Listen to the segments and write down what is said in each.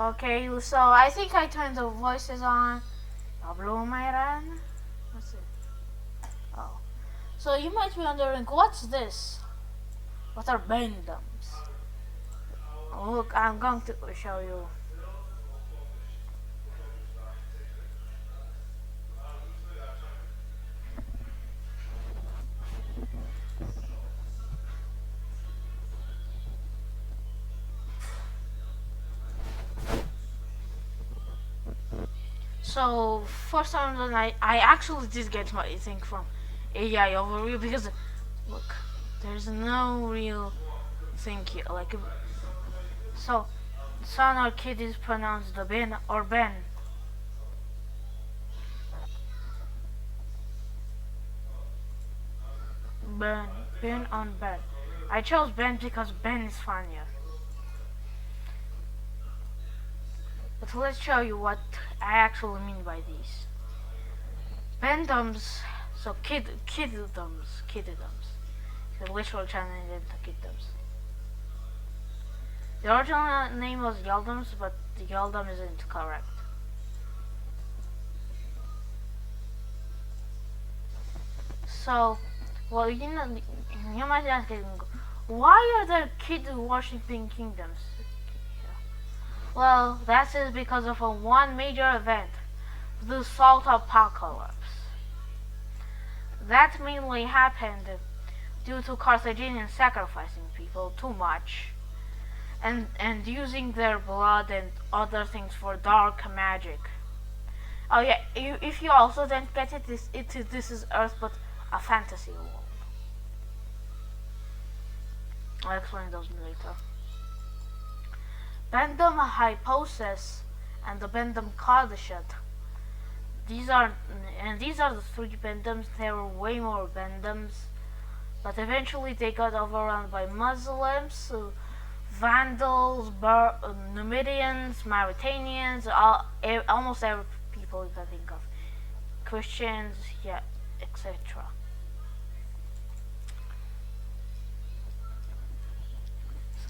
Okay, so I think I turned the voices on. Pablo Mayran? What's it? Oh. So you might be wondering, what's this? What are bendoms? Look, I'm going to show you. So for some reason, I actually did get my thing from AI overview because look, there's no real thing here. Like so, son or kid is pronounced the Ben or Ben. Ben, Ben on Ben. I chose Ben because Ben is funnier. But let's show you what I actually mean by these. Bendoms, so kiddoms. The literal translation into kiddoms. The original name was Yaldoms, but the Yaldom isn't correct. So, well, you might ask, why are there kids worshipping kingdoms? Well, that is because of one major event, the Salt Apocalypse. That mainly happened due to Carthaginians sacrificing people too much and using their blood and other things for dark magic. Oh yeah, if you also don't get it, this is Earth but a fantasy world. I'll explain those later. Bendum hypothesis and the Bendum Cardichet. These are the three Bendums. There were way more Bendums, but eventually they got overrun by Muslims, Vandals, Numidians, Mauritanians, almost every people you can think of, Christians, yeah, etc.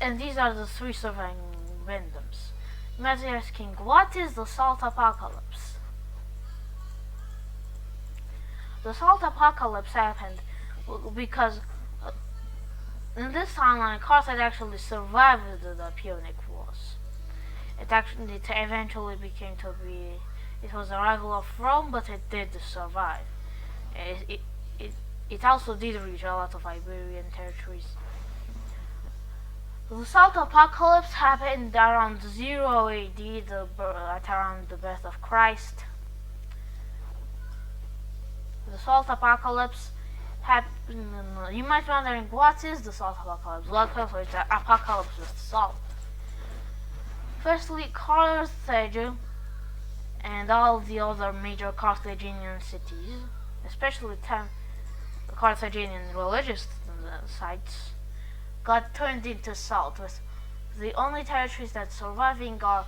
And these are the three surviving Bendums. You might be asking, what is the Salt Apocalypse? The Salt Apocalypse happened because in this timeline, Carthage actually survived the Punic Wars. It eventually became to be. It was a rival of Rome, but it did survive. It also did reach a lot of Iberian territories. The Salt Apocalypse happened around 0 AD, at around the birth of Christ. The Salt Apocalypse happened. You might be wondering, what is the Salt Apocalypse? Well, it's the apocalypse with salt. Firstly, Carthage and all the other major Carthaginian cities, especially the Carthaginian religious sites, got turned into salt. With the only territories that surviving are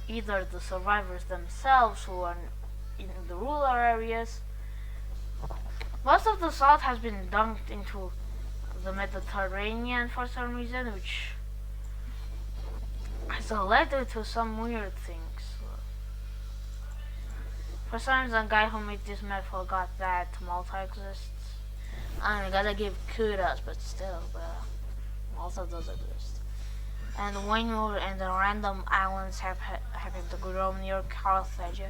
either the survivors themselves who are in the rural areas. Most of the salt has been dumped into the Mediterranean for some reason, which has led to some weird things. For some reason, the guy who made this map forgot that Malta exists. I mean, gotta give kudos, but still, Malta does exist. And Wayne and the random islands happen to grow near Carthage.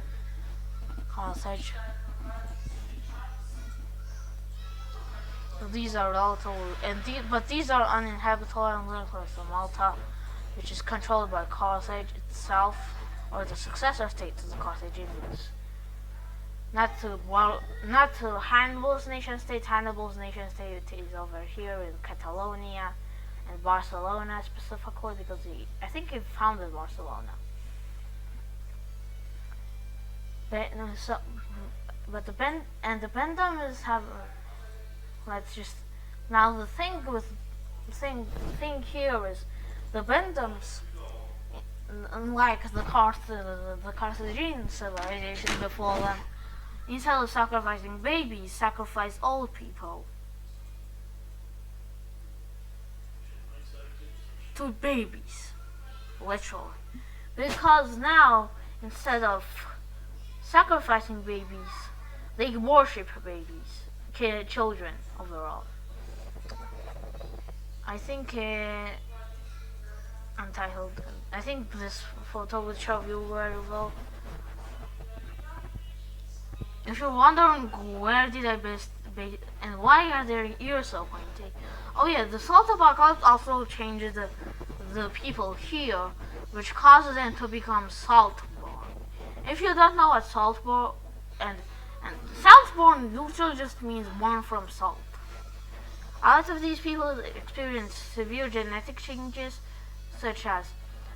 These are but these are uninhabitable islands like Malta, which is controlled by Carthage itself, or the successor state to the Carthaginians. Not to Hannibal's nation state. Hannibal's nation state is over here in Catalonia and Barcelona specifically, because I think he founded Barcelona. But the Bendum is have. Let's just now the thing here is the Bendums, unlike the Carthaginian civilization before them, instead of sacrificing babies, sacrifice old people. To babies, literally. because now instead of sacrificing babies, they worship babies, children overall. I think Untitled. I think this photo will show you very well. If you're wondering where did I base and why are their ears so pointy? Oh yeah, the salt apocalypse also changes the people here, which causes them to become saltborn. If you don't know what saltborn and saltborn usually just means born from salt. A lot of these people experience severe genetic changes, such as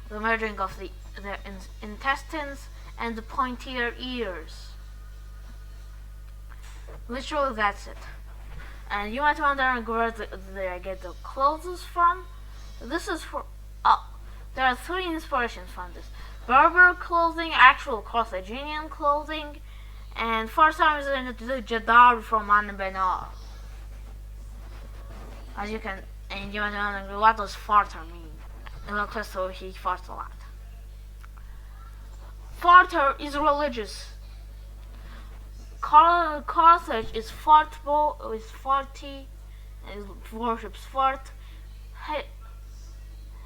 the merging of their intestines and the pointier ears. Literally, that's it. And you might wonder where I get the clothes from. This is for. There are three inspirations from this: Berber clothing, actual Carthaginian clothing, and for some reason the Jadar from Anbenar. As you can, and you might wonder what does farter mean? Because so he farts a lot. Farter is religious. Carthage is farty, worships fart.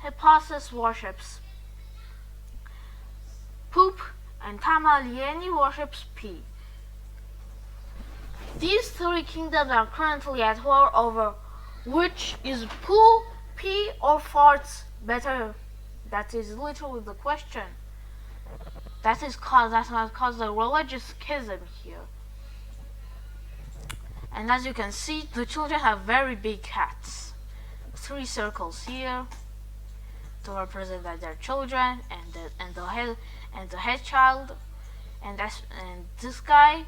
Hippasus worships poop, and Tamalieni worships pee. These three kingdoms are currently at war over which is poo, pee, or farts better. That is literally the question. That's what caused the religious schism here. And as you can see, the children have very big hats. 3 circles here to represent their children and the head child, and this guy,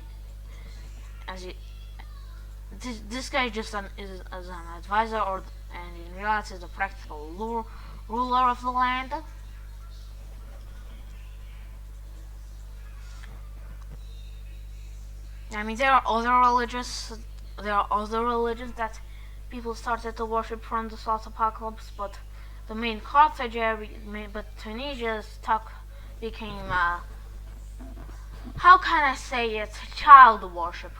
this guy just is an advisor, and in reality is the practical ruler of the land. I mean, there are other religions that people started to worship from the Salt Apocalypse, but the main Tunisia's talk became, how can I say it, child worship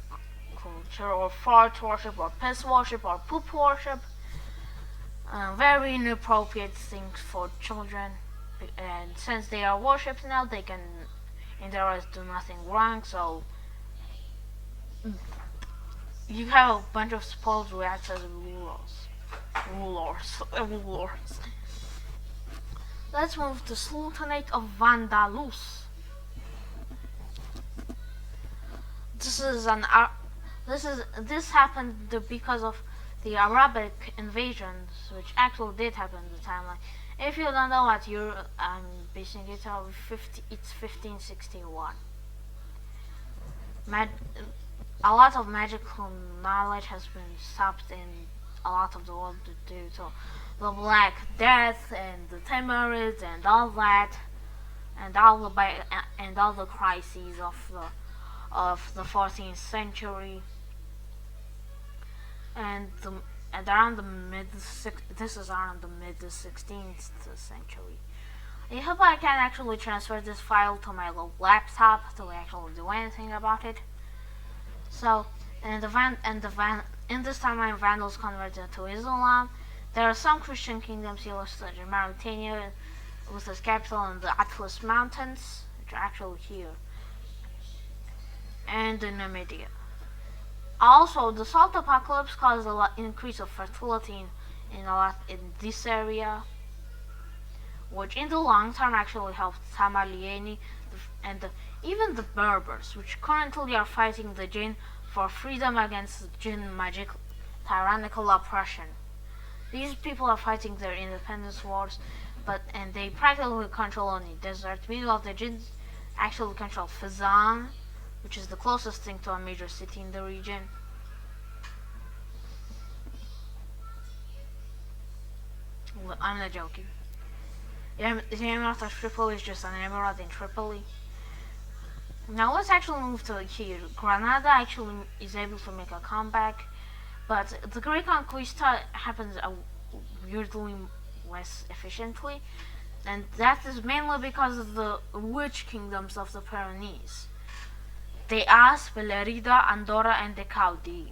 culture, or fart worship, or piss worship, or poop worship. Very inappropriate things for children, and since they are worshipped now, they can, in their eyes, do nothing wrong, so you have a bunch of spoiled who act as rulers. Let's move to Sultanate of Vandalus. This happened because of the Arabic invasions, which actually did happen in the timeline. If you don't know what year I'm basing it on, it's 1561. A lot of magical knowledge has been stopped in a lot of the world due to the Black Death and the Timurids and all that, and all the crises of the 14th century, and around the mid 16th century. I hope I can actually transfer this file to my laptop to actually do anything about it. So, in this timeline, Vandals converted to Islam. There are some Christian kingdoms here, such as Mauritania, with its capital in the Atlas Mountains, which are actually here, and in Namibia. Also, the Salt Apocalypse caused a lot increase of fertility in this area, which in the long term actually helped Tamalieni and even the Berbers, which currently are fighting the Jinn for freedom against Jinn magic tyrannical oppression. These people are fighting their independence wars, and they practically control only desert. Meanwhile, the Jinns actually control Fezzan, which is the closest thing to a major city in the region. Well, I'm not joking. The Emirate of Tripoli is just an emirate in Tripoli. Now let's actually move to here. Granada actually is able to make a comeback, but the Great Conquista happens weirdly less efficiently. and that is mainly because of the witch kingdoms of the Pyrenees: the Asp, Lerida, Andorra, and the Caudi.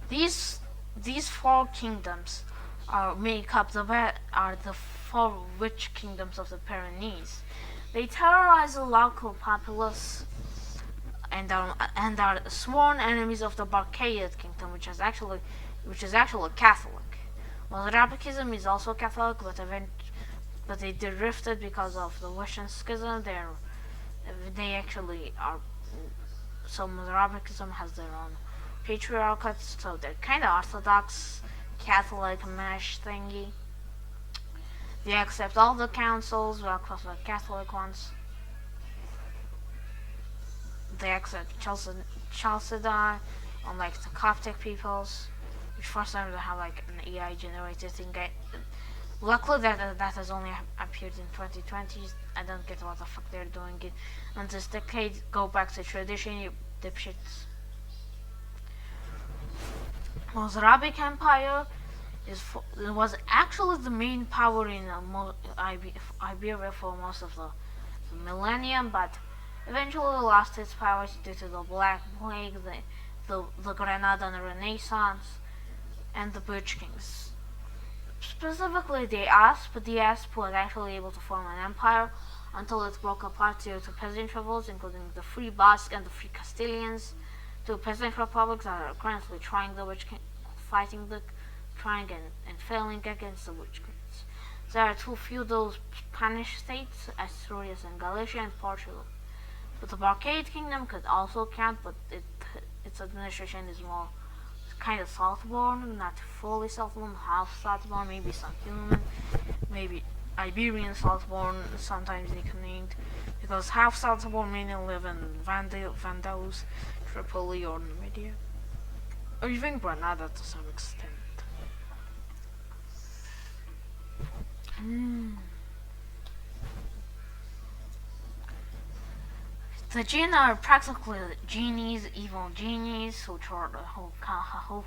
These these four kingdoms are the four witch kingdoms of the Pyrenees. They terrorize the local populace and are sworn enemies of the Barcayed kingdom, which is actually Catholic. Mozarabicism is also Catholic, but they drifted because of the Western Schism. They actually are. So Mozarabicism has their own patriarchate, so they're kind of Orthodox Catholic mesh thingy. They accept all the councils, well, except the Catholic ones. They accept Chalcedon, unlike the Coptic peoples, which first time they have like an AI generated thing. Luckily that has only appeared in 2020. I don't get what the fuck they're doing it. And this decade, go back to tradition, you dipshits. Mozarabic Empire was actually the main power in Iberia for most of the millennium, but eventually lost its powers due to the Black Plague, the Granadan Renaissance, and the Butch Kings. Specifically, the Asp was actually able to form an empire until it broke apart due to peasant revolts, including the Free Basque and the Free Castilians, two peasant republics that are currently trying and failing against the Witch Kings. There are two feudal Spanish states, Asturias and Galicia, and Portugal. But the Barcayed Kingdom could also count, but its administration is more kind of Southborn, not fully Southborn, half Southborn, maybe some human, maybe Iberian Southborn, sometimes nicknamed, because half Southborn mainly live in Vandals, Tripoli, or Numidia, or even Granada to some extent. The Jinn are practically genies, evil genies, who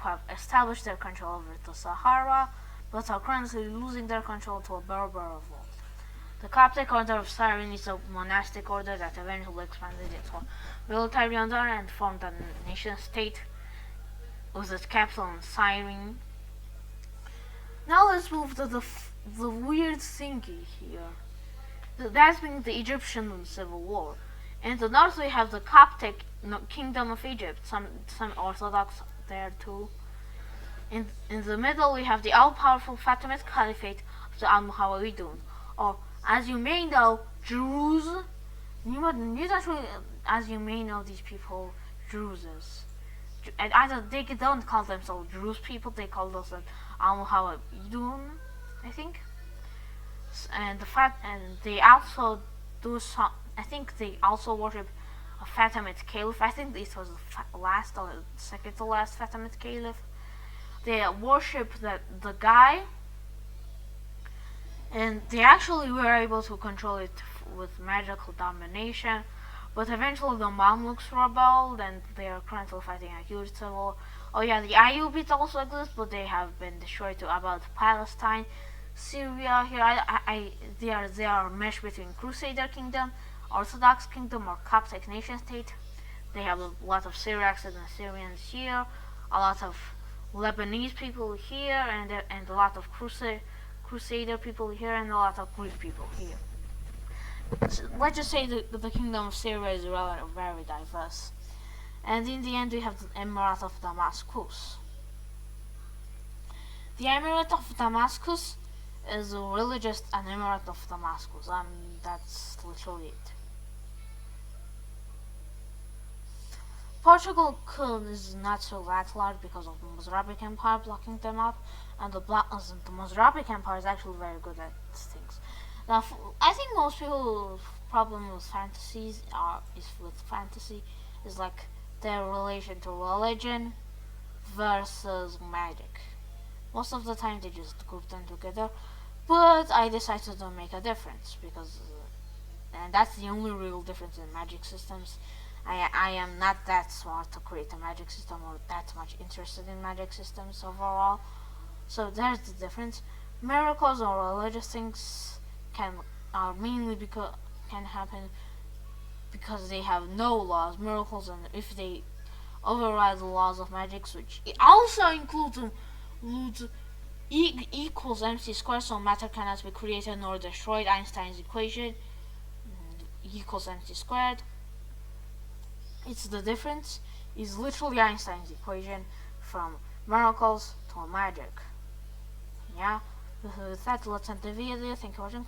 have established their control over the Sahara, but are currently losing their control to a Berber revolt. The Coptic Order of Cyrene is a monastic order that eventually expanded into military order and formed a nation-state with its capital in Cyrene. Now let's move to the weird thingy here. That's being the Egyptian Civil War. In the north we have the Coptic Kingdom of Egypt, some Orthodox there too. In the middle we have the all-powerful Fatimid Caliphate of the Almohawidun, or as you may know, Druze. As you may know, these people Druzes. They don't call themselves Druze people; they call themselves Almohawidun, I think. And they also do some. I think they also worship a Fatimid Caliph. I think this was the last or second to last Fatimid Caliph. They worship the guy, and they actually were able to control it with magical domination. But eventually the Mamluks rebelled, and they are currently fighting a huge civil war. Oh yeah, the Ayyubids also exist, but they have been destroyed to about Palestine, Syria. Here, they are meshed between Crusader Kingdom, Orthodox Kingdom, or Coptic nation state. They have a lot of Syriacs and Assyrians here, a lot of Lebanese people here, and a lot of Crusader people here, and a lot of Greek people here. So let's just say the Kingdom of Syria is very diverse. And in the end, we have the Emirate of Damascus. The Emirate of Damascus is really just an Emirate of Damascus. That's literally it. Portugal is not so that large because of the Mozarabic Empire blocking them up, and the Mozarabic Empire is actually very good at things. Now, I think most people's problem with fantasy is like their relation to religion versus magic. Most of the time they just group them together, but I decided to make a difference because, and that's the only real difference in magic systems. I am not that smart to create a magic system or that much interested in magic systems overall. So there's the difference. Miracles or religious things can mainly because can happen because they have no laws, miracles, and if they override the laws of magic, which it also includes equals mc squared, so matter cannot be created nor destroyed. Einstein's equation equals mc squared. It's the difference is literally Einstein's equation from miracles to magic. Yeah, with that, let's end the video. Thank you for watching.